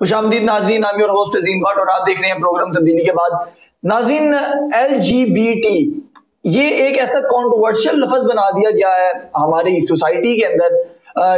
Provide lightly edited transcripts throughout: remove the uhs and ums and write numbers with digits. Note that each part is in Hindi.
खुशामदीद नाज़रीन, I'm your host अजीम भट्ट और आप देख रहे हैं प्रोग्राम तब्दीली के बाद। नाज़रीन, LGBT ये एक ऐसा कंट्रोवर्शियल लफ्ज बना दिया गया है हमारी सोसाइटी के अंदर।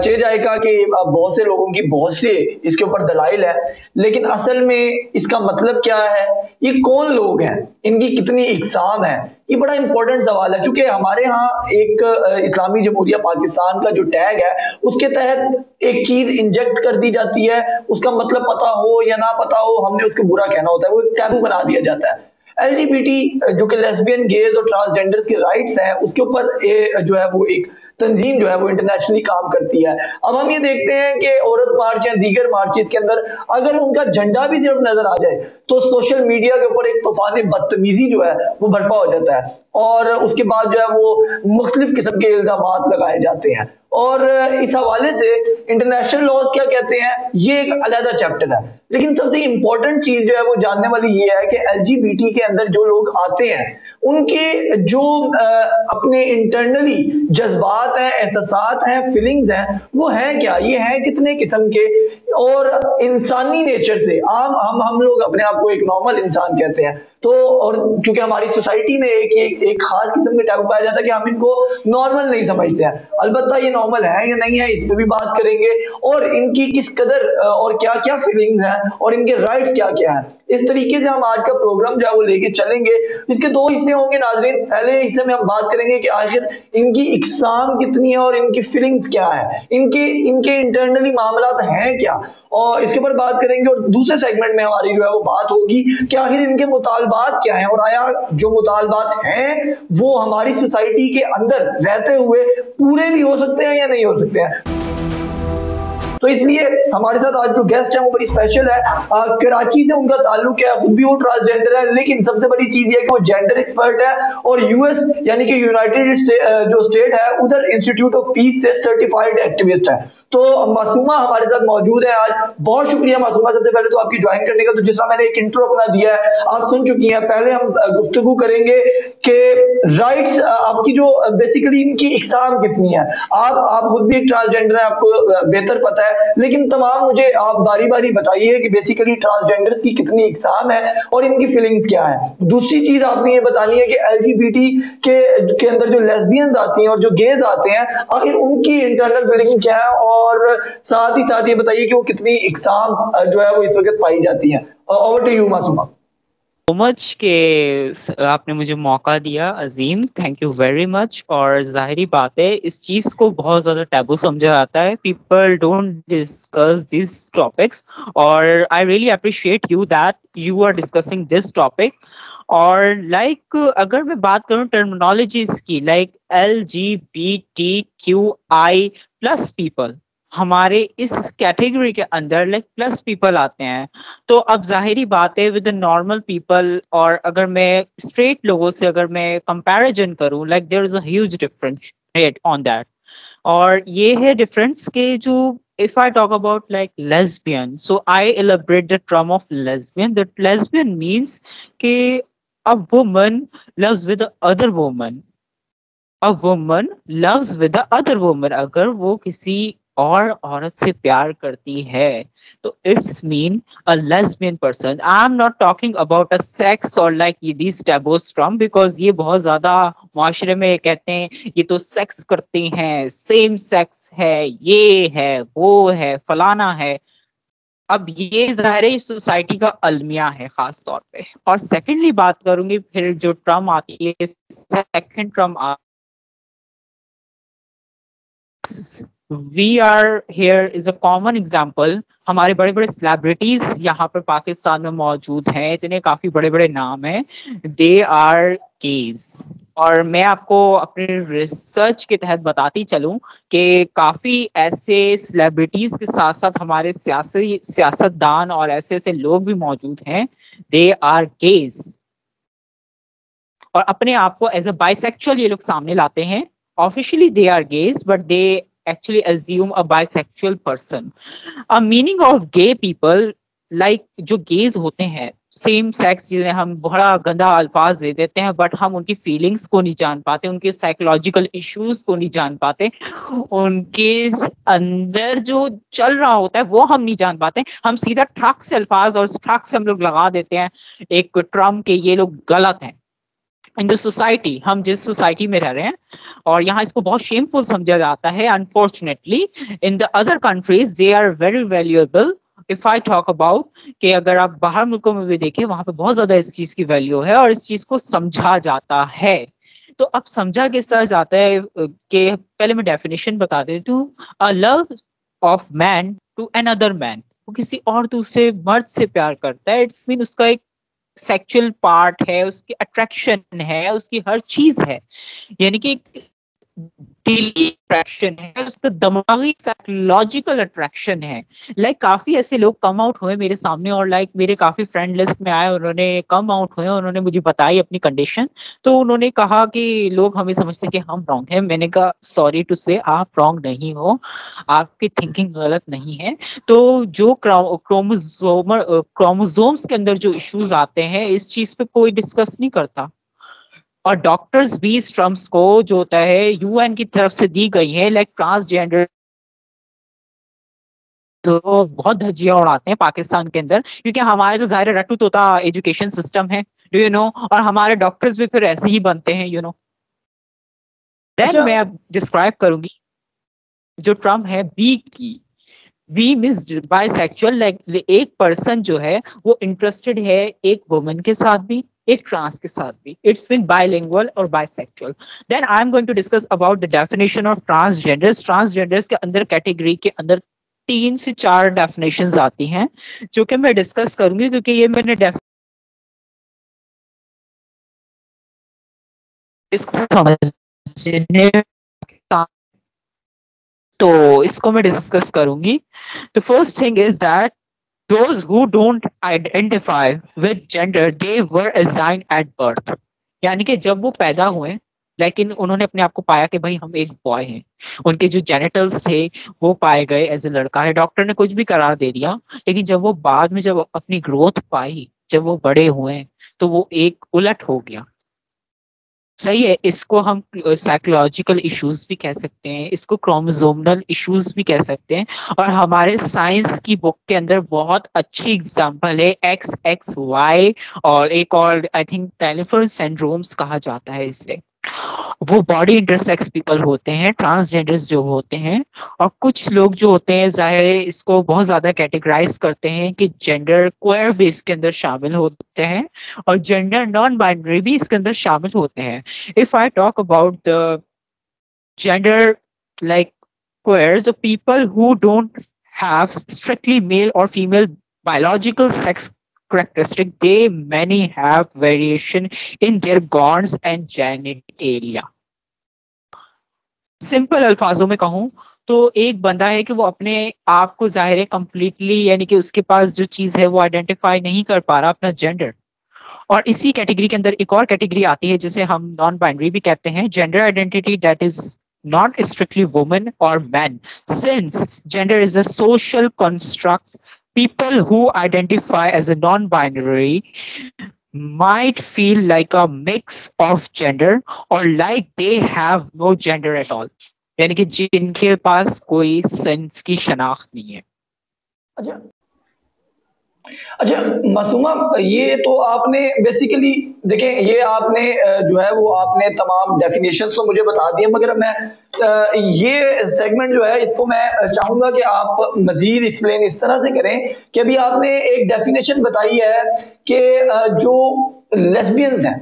चे जाएगा कि बहुत से लोगों की बहुत से इसके ऊपर दलाइल है, लेकिन असल में इसका मतलब क्या है, ये कौन लोग हैं, इनकी कितनी इकसाम है, ये बड़ा इंपॉर्टेंट सवाल है। क्योंकि हमारे यहाँ एक इस्लामी जमहूरिया पाकिस्तान का जो टैग है उसके तहत एक चीज इंजेक्ट कर दी जाती है, उसका मतलब पता हो या ना पता हो, हमने उसको बुरा कहना होता है, वो एक टैबू बना दिया जाता है। एलजीबीटी जो कि लेस्बियन, गेज और ट्रांसजेंडर्स के राइट्स हैं, उसके ऊपर जो है वो एक तंजीम जो है वो इंटरनेशनली काम करती है। अब हम ये देखते हैं कि औरत मार्च या दीगर मार्चेस के अंदर अगर उनका झंडा भी सिर्फ नजर आ जाए तो सोशल मीडिया के ऊपर एक तूफान बदतमीजी जो है वो बर्पा हो जाता है और उसके बाद जो है वो मुख्तलिफ किस्म के इल्जामात लगाए जाते हैं। और इस हवाले से इंटरनेशनल लॉज क्या कहते हैं, ये एक अलग चैप्टर है। लेकिन सबसे इंपॉर्टेंट चीज जो है वो जानने वाली ये है कि एलजीबीटी के अंदर जो लोग आते हैं उनके जो अपने इंटरनली जज्बात हैं, एहसासात हैं, फीलिंग्स हैं, वो हैं क्या, ये हैं कितने किस्म के। और इंसानी नेचर से हम लोग अपने आप को एक नॉर्मल इंसान कहते हैं, तो और क्योंकि हमारी सोसाइटी में एक खास किस्म के टैबू पाया जाता है कि हम इनको नॉर्मल नहीं समझते हैं। अलबत्ता ये नॉर्मल है या नहीं है, इस पर भी बात करेंगे और इनकी किस कदर और क्या क्या फीलिंग्स हैं और इनके राइट्स क्या क्या हैं। इस तरीके से हम आज का प्रोग्राम जो है वो लेके चलेंगे। इसके दो हिस्से होंगे नाजरीन। पहले हिस्से में हम बात करेंगे कि आखिर इनकी इकसाम कितनी है और इनकी फीलिंग्स क्या है, इनके इनके इंटरनली मामलात हैं क्या, और इसके ऊपर बात करेंगे। और दूसरे सेगमेंट में हमारी जो है वो बात होगी कि आखिर इनके मुतालबात क्या हैं और आया जो मुतालबात हैं वो हमारी सोसाइटी के अंदर रहते हुए पूरे भी हो सकते हैं या नहीं हो सकते हैं। तो इसलिए हमारे साथ आज जो गेस्ट है वो बड़ी स्पेशल है। कराची से उनका ताल्लुक है, खुद भी वो ट्रांसजेंडर है, लेकिन सबसे बड़ी चीज ये है कि वो जेंडर एक्सपर्ट है और यूएस यानी कि यूनाइटेड जो स्टेट है उधर इंस्टीट्यूट ऑफ पीस से सर्टिफाइड एक्टिविस्ट है। तो मासूमा हमारे साथ मौजूद है आज। बहुत शुक्रिया मासूमा, सबसे पहले तो आपकी ज्वाइन करने का। तो जिस तरह मैंने एक इंट्रो अपना दिया है आप सुन चुकी हैं। पहले हम गुफ्तगू करेंगे कि राइट्स आपकी जो बेसिकली इनकी इकसाम कितनी है। आप खुद भी एक ट्रांसजेंडर है, आपको बेहतर पता है, लेकिन तमाम मुझे आप बारी बारी बताइए कि बेसिकली ट्रांसजेंडर्स की कितनी इकसाम है और इनकी फीलिंग्स क्या है। दूसरी चीज आपने ये बतानी है कि एलजीबीटी के अंदर जो लेस्बियंस आती हैं और जो गेज आते हैं आखिर उनकी इंटरनल फीलिंग क्या है, और साथ ही साथ ये बताइए कि वो कितनी इकसाम जो है वो इस वक्त पाई जाती है। Over to you Masooma. मच के आपने मुझे मौका दिया Azeem, thank you very much. और जाहिरी बात है इस चीज को बहुत ज्यादा टैबू समझा जाता है, people don't discuss this topics, और I really appreciate you that you are discussing this topic. और अगर मैं बात करूं टर्मिनोलॉजीज की, लाइक LGBTQI+ पीपल, हमारे इस कैटेगरी के अंदर प्लस पीपल आते हैं। तो अब जाहिरी बात है विद नॉर्मल पीपल, और अगर मैं स्ट्रेट लोगों से अगर मैं कंपैरिजन करूं, there is a huge difference on that. और ये है डिफरेंस के जो, if I talk about lesbian, so I elaborate the term of lesbian. That lesbian means कि a woman loves with the other woman. A woman loves with the other woman. अगर वो किसी और औरत से प्यार करती है तो it's mean a lesbian person. I'm not talking about a sex or these taboos term, because ये बहुत ज्यादा माशरे में कहते हैं ये तो सेक्स करते हैं, सेम सेक्स है, ये है, वो है, फलाना है। अब ये ज़ाहिर है इस सोसाइटी का अलमिया है खास तौर पे। और सेकेंडली बात करूंगी, फिर जो ट्रम आती है, second term we are here is a common example. हमारे बड़े बड़े सेलिब्रिटीज यहाँ पर पाकिस्तान में मौजूद हैं, इतने काफी बड़े बड़े नाम हैं, दे आर गेज। और मैं आपको अपने रिसर्च के तहत बताती चलूं कि काफी ऐसे सेलिब्रिटीज के साथ साथ हमारे सियासतदान और ऐसे ऐसे लोग भी मौजूद हैं, दे आर गेज, और अपने आप को एज अ बाइसेक्चुअल ये लोग सामने लाते हैं। Officially they are gays but they actually assume a bisexual person. A meaning of gay people, जो गेज होते हैं, सेम सेक्स जिन्हें हम बड़ा गंदा अल्फाज दे देते हैं, बट हम उनकी फीलिंग्स को नहीं जान पाते, उनके साइकोलॉजिकल इश्यूज को नहीं जान पाते, उनके अंदर जो चल रहा होता है वो हम नहीं जान पाते। हम सीधा ठक से अल्फाज और ठक से हम लोग लगा देते हैं एक ट्रम्प के, ये लोग गलत हैं। इन द सोसाइटी, हम जिस सोसाइटी में रह रहे हैं, और यहाँ इसको बहुत शेमफुल समझा जाता है unfortunately. In the other countries they are very valuable. If I talk about कि अगर आप बाहर मुल्कों में भी देखें, वहां पे बहुत ज्यादा इस चीज की वैल्यू है और इस चीज को समझा जाता है। तो अब समझा किस तरह जाता है कि पहले मैं डेफिनेशन बता देती हूँ। A love of man to another man, वो किसी और दूसरे मर्द से प्यार करता है, इट्स मीन उसका एक सेक्सुअल पार्ट है, उसकी अट्रैक्शन है, उसकी हर चीज है, यानी कि दिली अट्रैक्शन है, उसका दिमागी साइकोलॉजिकल अट्रैक्शन है। काफी ऐसे लोग कम आउट हुए मेरे सामने, और मेरे काफी फ्रेंड लिस्ट में आए, उन्होंने कम आउट हुए, उन्होंने मुझे बताई अपनी कंडीशन। तो उन्होंने कहा कि लोग हमें समझते हैं कि हम रॉन्ग हैं। मैंने कहा सॉरी टू से, आप रॉन्ग नहीं हो, आपकी थिंकिंग गलत नहीं है। तो जो क्रोमोसोम्स के अंदर जो इश्यूज आते हैं, इस चीज पे कोई डिस्कस नहीं करता। और डॉक्टर्स भी इस टर्म्स को जो होता है यूएन की तरफ से दी गई है, ट्रांसजेंडर, तो बहुत धज्जियां उड़ाते हैं पाकिस्तान के अंदर, क्योंकि हमारे तो जाहिर रट्टू तोता एजुकेशन सिस्टम है, डू यू नो, और हमारे डॉक्टर्स भी फिर ऐसे ही बनते हैं, यू नो। देन अच्छा। मैं अब डिस्क्राइब करूंगी जो टर्म है बी की। बी मीन्स बाइसेक्सुअल, एक पर्सन जो है वो इंटरेस्टेड है एक वुमन के साथ भी, एक ट्रांस के साथ भी, इट्स मीन बाइलिंगुअल और bisexual. Then I am going to discuss about the definition of transgenders. Transgenders के अंदर कैटेगरी के अंदर 3 से 4 डेफिनेशंस आती हैं, जो कि मैं डिस्कस करूंगी, क्योंकि ये मैंने इसको समझने, तो इसको मैं डिस्कस करूंगी। The first thing is that those who don't identify with gender they were assigned at birth, यानी कि जब वो पैदा हुए, लेकिन उन्होंने अपने आप को पाया कि भाई हम एक बॉय हैं, उनके जो जेनिटल्स थे वो पाए गए एज ए लड़का है, डॉक्टर ने कुछ भी करार दे दिया। लेकिन जब वो बाद में जब अपनी ग्रोथ पाई, जब वो बड़े हुए, तो वो एक उलट हो गया। सही है, इसको हम साइकोलॉजिकल इश्यूज भी कह सकते हैं, इसको क्रोमोसोमल इश्यूज भी कह सकते हैं। और हमारे साइंस की बुक के अंदर बहुत अच्छी एग्जांपल है XXY, और एक और आई थिंक टेलीफोन सिंड्रोम्स कहा जाता है इसे। वो बॉडी इंटरसेक्स पीपल होते हैं, ट्रांसजेंडर्स जो होते हैं। और कुछ लोग जो होते हैं, जाहिर है इसको बहुत ज्यादा कैटेगराइज करते हैं कि जेंडर क्वेयर भी इसके अंदर शामिल होते हैं, और जेंडर नॉन बाइनरी भी इसके अंदर शामिल होते हैं। If I talk about the gender like queers, the people who don't have strictly male or female biological sex characteristic, they many have variation in their glands and genitalia. Simple अल्फाजों में कहूं तो एक बंदा है कि वो अपने आप को जाहिर है कंप्लीटली, यानी कि उसके पास जो चीज है वो आइडेंटिफाई नहीं कर पा रहा अपना जेंडर। और इसी कैटेगरी के अंदर एक और कैटेगरी आती है जिसे हम नॉन बाइनरी भी कहते हैं, gender identity that is not strictly woman or man. Since gender is a social construct, people who identify as a non-binary might feel like a mix of gender or like they have no gender at all. यानी कि जिनके पास कोई सेंस की शनाख्त नहीं है। अच्छा अच्छा मासूमा, ये तो आपने बेसिकली देखें, ये आपने जो है वो आपने तमाम डेफिनेशंस तो मुझे बता दिए, मगर मैं ये सेगमेंट जो है इसको मैं चाहूंगा कि आप मजीद एक्सप्लेन इस तरह से करें कि अभी आपने एक डेफिनेशन बताई है कि जो लेस्बियंस हैं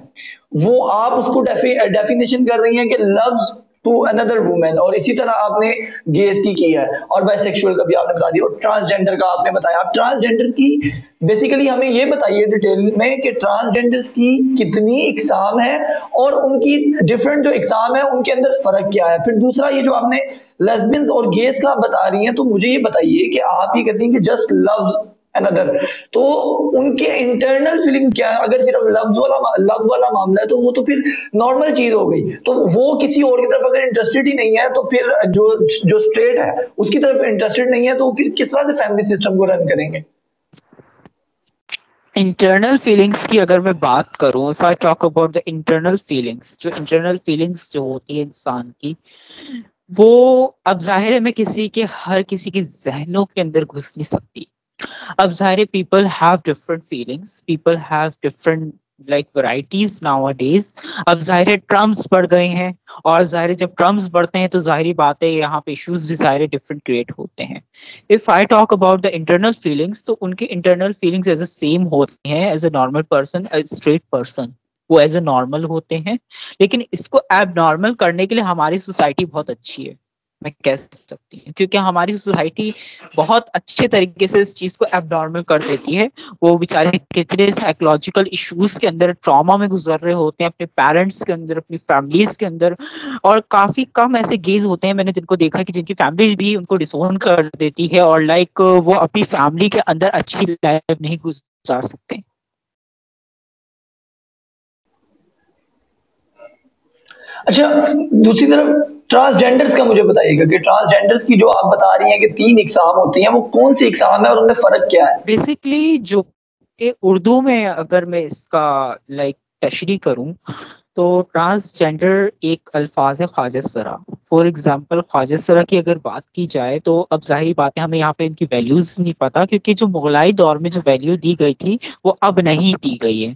वो आप उसको डेफिनेशन कर रही हैं कि लव्स टू अनदर वुमेन, और इसी तरह आपने गेज की है, और बाइसेक्सुअल का भी आपने बता दिया, और ट्रांसजेंडर का आपने बताया। आप ट्रांसजेंडर्स की बेसिकली हमें ये बताइए डिटेल में कि ट्रांसजेंडर्स की कितनी इकसाम है और उनकी डिफरेंट जो इकसाम है उनके अंदर फर्क क्या है। फिर दूसरा, ये जो आपने लेस्बियंस और गेज का बता रही हैं, तो मुझे ये बताइए कि आप ये कहती हैं कि जस्ट लव अनदर, तो उनके इंटरनल फीलिंग्स क्या है? अगर सिर्फ लव वाला मामला है तो वो तो फिर नॉर्मल चीज हो गई, तो वो किसी और की तरफ अगर इंटरेस्टेड ही नहीं है, तो फिर जो जो स्ट्रेट है उसकी तरफ इंटरेस्टेड नहीं है, तो फिर किस तरह से फैमिली सिस्टम को रन करेंगे? इंटरनल फीलिंग्स की अगर मैं बात करूं, if I talk about the internal feelings, जो इंटरनल फीलिंग्स जो होती है इंसान की, वो अब जाहिर है मैं किसी के हर किसी के जहनों के अंदर घुस नहीं सकती। अब जाहिर है people have different feelings, people have different like varieties nowadays. अब जाहिर है ट्रम्स बढ़ गए हैं, और जाहिर है जब ट्रम्स बढ़ते हैं तो जाहिर बात है यहाँ पे इश्यूज भी जाहिर है डिफरेंट क्रिएट होते हैं। If I talk about the internal feelings, तो उनके internal feelings as a same होते हैं as a normal person, as straight person, वो एज अ नॉर्मल होते हैं। लेकिन इसको एब करने के लिए हमारी सोसाइटी बहुत अच्छी है, मैं कह सकती हूँ, क्योंकि हमारी सोसाइटी बहुत अच्छे तरीके से इस चीज को एबनॉर्मल कर देती है। वो बेचारे कितने साइकोलॉजिकल इश्यूज के अंदर, ट्रॉमा में गुजर रहे होते हैं, अपने पेरेंट्स के अंदर, अपनी फैमिलीज के अंदर। और काफी कम ऐसे गेज होते हैं मैंने जिनको देखा कि जिनकी फैमिली भी उनको डिसोन कर देती है, और लाइक वो अपनी फैमिली के अंदर अच्छी लाइफ नहीं गुजार सकते। अच्छा, दूसरी तरफ ट्रांसजेंडर्स का मुझे बताइएगा कि ट्रांसजेंडर्स की जो आप बता रही हैं कि तीन इकसाम होती हैं, वो कौन सी इकसाम है और उनमें फर्क क्या है? बेसिकली जो कि उर्दू में अगर मैं इसका लाइक तशरीह करूं, तो ट्रांसजेंडर एक अल्फाज है ख्वाजा सरा। फॉर एग्जाम्पल ख्वाजा सरा की अगर बात की जाए, तो अब जाहिर बात है हमें यहाँ पे इनकी वैल्यूज नहीं पता, क्योंकि जो मुगलाई दौर में जो वैल्यू दी गई थी वो अब नहीं दी गई है।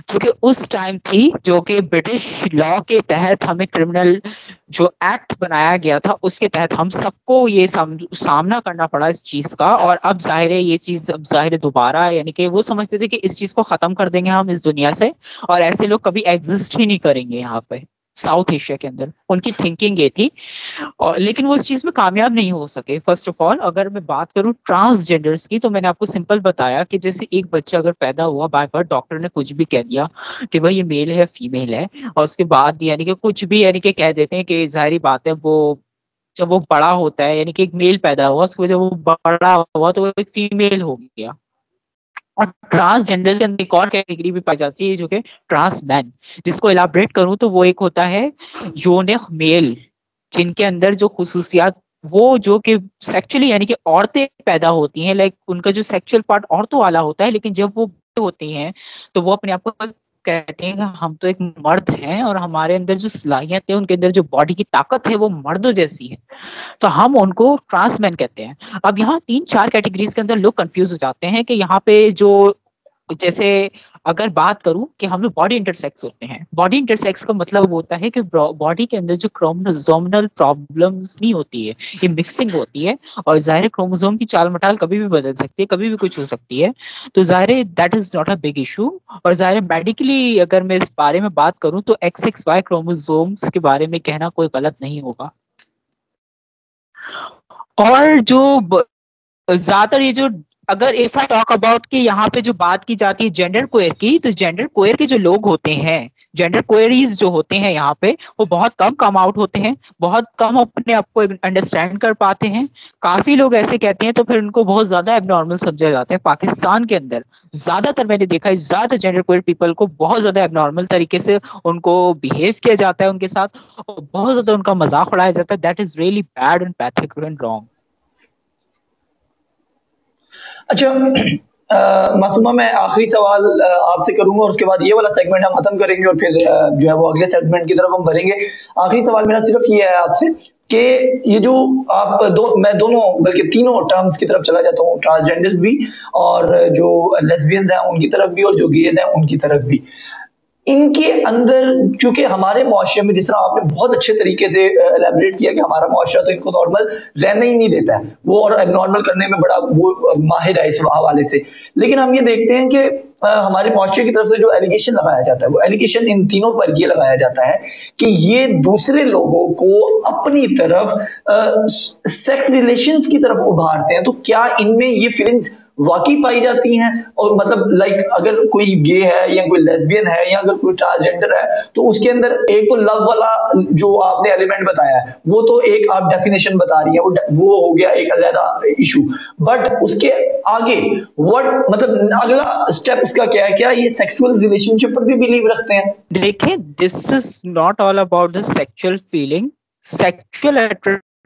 क्योंकि उस टाइम थी जो कि ब्रिटिश लॉ के तहत हमें क्रिमिनल जो एक्ट बनाया गया था उसके तहत हम सबको ये सामना करना पड़ा इस चीज का। और अब जाहिर है ये चीज अब जाहिर है दोबारा, यानी कि वो समझते थे कि इस चीज को खत्म कर देंगे हम इस दुनिया से, और ऐसे लोग कभी एग्जिस्ट ही नहीं करेंगे यहाँ पे साउथ एशिया के अंदर। उनकी थिंकिंग ये थी, और लेकिन वो इस चीज में कामयाब नहीं हो सके। फर्स्ट ऑफ ऑल अगर मैं बात करूं ट्रांसजेंडर्स की, तो मैंने आपको सिंपल बताया कि जैसे एक बच्चा अगर पैदा हुआ बाय बर्थ, डॉक्टर ने कुछ भी कह दिया कि भाई ये मेल है फीमेल है, और उसके बाद यानी कि कुछ भी यानी कि कह देते हैं कि जाहिर बात है वो जब वो बड़ा होता है, यानी कि एक मेल पैदा हुआ, उसके बाद जब वो बड़ा हुआ तो वो एक फीमेल हो गया। और ट्रांसजेंडर के अंदर एक और कैटेगरी भी पाई जाती है जो कि ट्रांसमैन, जिसको इलाबरेट करूं तो वो एक होता है योनिक मेल, जिनके अंदर जो खुसूसियात, वो जो कि सेक्चुअली यानी कि औरतें पैदा होती हैं, लाइक उनका जो सेक्सुअल पार्ट औरतों वाला होता है, लेकिन जब वो होती हैं तो वो अपने आप को कहते हैं कि हम तो एक मर्द हैं, और हमारे अंदर जो सलाहियत है, उनके अंदर जो बॉडी की ताकत है वो मर्दों जैसी है, तो हम उनको ट्रांसमैन कहते हैं। अब यहाँ तीन चार कैटेगरीज के अंदर लोग कंफ्यूज हो जाते हैं कि यहाँ पे जो जैसे अगर बात करूं कि हम लोग बॉडी इंटरसेक्स होते हैं, बॉडी इंटरसेक्स का मतलब होता है कि बॉडी के अंदर जो क्रोमोसोमल प्रॉब्लम्स नहीं होती है, ये मिक्सिंग होती है, और जाहिर है क्रोमोसोम की चाल मटाल कभी भी बदल सकती है, कभी भी कुछ हो सकती है, तो जाहिर है that is not a big issue. और जाहिर है मेडिकली अगर मैं इस बारे में बात करूं तो XXY क्रोमोसोम्स के बारे में कहना कोई गलत नहीं होगा। और जो ज्यादातर ये जो अगर इफ आई टॉक अबाउट कि यहाँ पे जो बात की जाती है जेंडर क्वेयर की, तो जेंडर क्वेयर के जो लोग होते हैं, जेंडर क्वेरीज जो होते हैं यहाँ पे, वो बहुत कम कम आउट होते हैं, बहुत कम अपने आप को अंडरस्टैंड कर पाते हैं। काफी लोग ऐसे कहते हैं तो फिर उनको बहुत ज्यादा एबनॉर्मल समझा जाता है। पाकिस्तान के अंदर ज्यादातर मैंने देखा है, ज्यादातर जेंडर क्वेयर पीपल को बहुत ज्यादा एबनॉर्मल तरीके से उनको बिहेव किया जाता है उनके साथ, और बहुत ज्यादा उनका मजाक उड़ाया जाता है। That is really bad and Pethick and wrong. अच्छा, मासूमा, मैं आखिरी सवाल आपसे करूंगा और उसके बाद ये वाला सेगमेंट हम खत्म करेंगे और फिर जो है वो अगले सेगमेंट की तरफ हम बढ़ेंगे। आखिरी सवाल मेरा सिर्फ ये है आपसे कि ये जो आप मैं दोनों बल्कि तीनों टर्म्स की तरफ चला जाता हूँ, ट्रांसजेंडर्स भी और जो लेस्बियंस हैं उनकी तरफ भी और जो गेज हैं उनकी तरफ भी। इनके अंदर क्योंकि हमारे मुआशरे में, जिस तरह आपने बहुत अच्छे तरीके से एलैबोरेट किया कि हमारा मुआशरा तो इनको नॉर्मल रहने ही नहीं देता है, वो और एबनॉर्मल करने में बड़ा वो माहिर है इस हवाले से। लेकिन हम ये देखते हैं कि हमारे मुआशरे की तरफ से जो एलिगेशन लगाया जाता है, वो एलिगेशन इन तीनों पर ये लगाया जाता है कि ये दूसरे लोगों को अपनी तरफ सेक्स रिलेशंस की तरफ उभारते हैं। तो क्या इनमें ये फीलिंग्स वाकई पाई जाती हैं? और मतलब लाइक अगर कोई गे है या कोई लेस्बियन है या अगर कोई ट्रांसजेंडर है, तो उसके अंदर एक तो लव वाला जो आपने एलिमेंट बताया है, वो तो एक आप डेफिनेशन बता रही है, वो हो गया एक अलग इशू। बट उसके आगे व्हाट मतलब अगला स्टेप इसका क्या है? क्या ये सेक्सुअल रिलेशनशिप पर भी बिलीव रखते हैं? देखिए, this is not all about the sexual feeling, sexual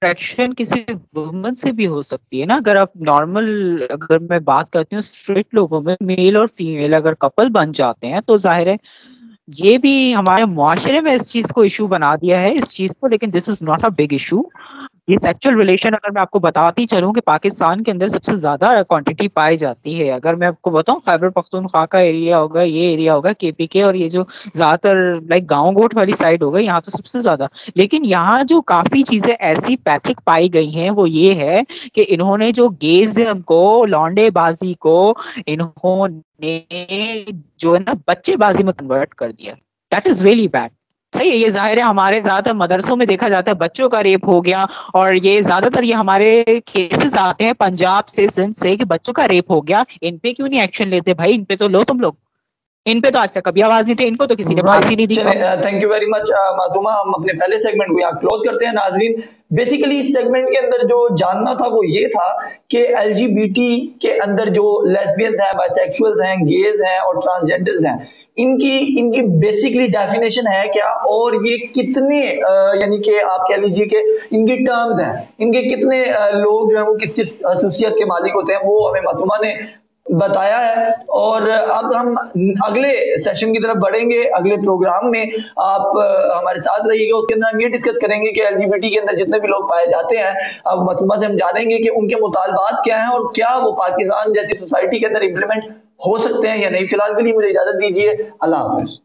attraction किसी वुमन से भी हो सकती है ना। अगर आप नॉर्मल, अगर मैं बात करती हूँ स्ट्रेट लोगों में, मेल और फीमेल अगर कपल बन जाते हैं तो जाहिर है ये भी हमारे मुआशरे में इस चीज को इशू बना दिया है इस चीज को, लेकिन this is not a big issue. ये सेक्सुअल रिलेशन अगर मैं आपको बताती चलूं कि पाकिस्तान के अंदर सबसे ज्यादा क्वांटिटी पाई जाती है। अगर मैं आपको बताऊं खैबर पख्तूनख्वा का एरिया होगा, ये एरिया होगा केपीके, और ये जो ज्यादातर लाइक गांव गोट वाली साइड होगा, यहाँ तो सबसे ज्यादा। लेकिन यहाँ जो काफी चीजें ऐसी पैथिक पाई गई हैं वो ये है कि इन्होंने जो गेजिज्म को, लौंडेबाजी को, इन्होंने जो है ना बच्चेबाजी में कन्वर्ट कर दिया। That is really bad. सही है, ये जाहिर है हमारे ज्यादातर मदरसों में देखा जाता है बच्चों का रेप हो गया, और ये ज्यादातर ये हमारे केसेस आते हैं पंजाब से, सिंध से, कि बच्चों का रेप हो गया, इन पे क्यों नहीं एक्शन लेते भाई? इन पे तो लो तुम लोग। इन पे तो आज तक कभी आवाज नहीं उठी, इनको तो किसी ने फांसी नहीं राइट, दी चले, कभी। Thank you very much Masuma. हम अपने पहले सेगमेंट को यहाँ क्लोज करते हैं नाजरीन। बेसिकली इस सेगमेंट के अंदर जो जानना था वो ये था कि एलजीबीटी के अंदर जो लेस्बियन हैं, बाइसेक्सुअल्स हैं, गेज हैं और ट्रांसजेंडर्स हैं, इनकी इनकी बेसिकली डेफिनेशन है क्या, और ये कितने यानी कि आप कह लीजिए कि इनकी टर्म्स हैं, इनके कितने लोग जो है वो किस किस खसूसियत के मालिक होते हैं, वो हमें मासूमा ने बताया है। और अब हम अगले सेशन की तरफ बढ़ेंगे। अगले प्रोग्राम में आप हमारे साथ रहिएगा, उसके अंदर हम ये डिस्कस करेंगे कि एलजीबीटी के अंदर जितने भी लोग पाए जाते हैं, अब मसमा से हम जानेंगे कि उनके मुतालबात क्या हैं और क्या वो पाकिस्तान जैसी सोसाइटी के अंदर इम्प्लीमेंट हो सकते हैं या नहीं। फिलहाल के लिए मुझे इजाजत दीजिए, अल्लाह हाफिज।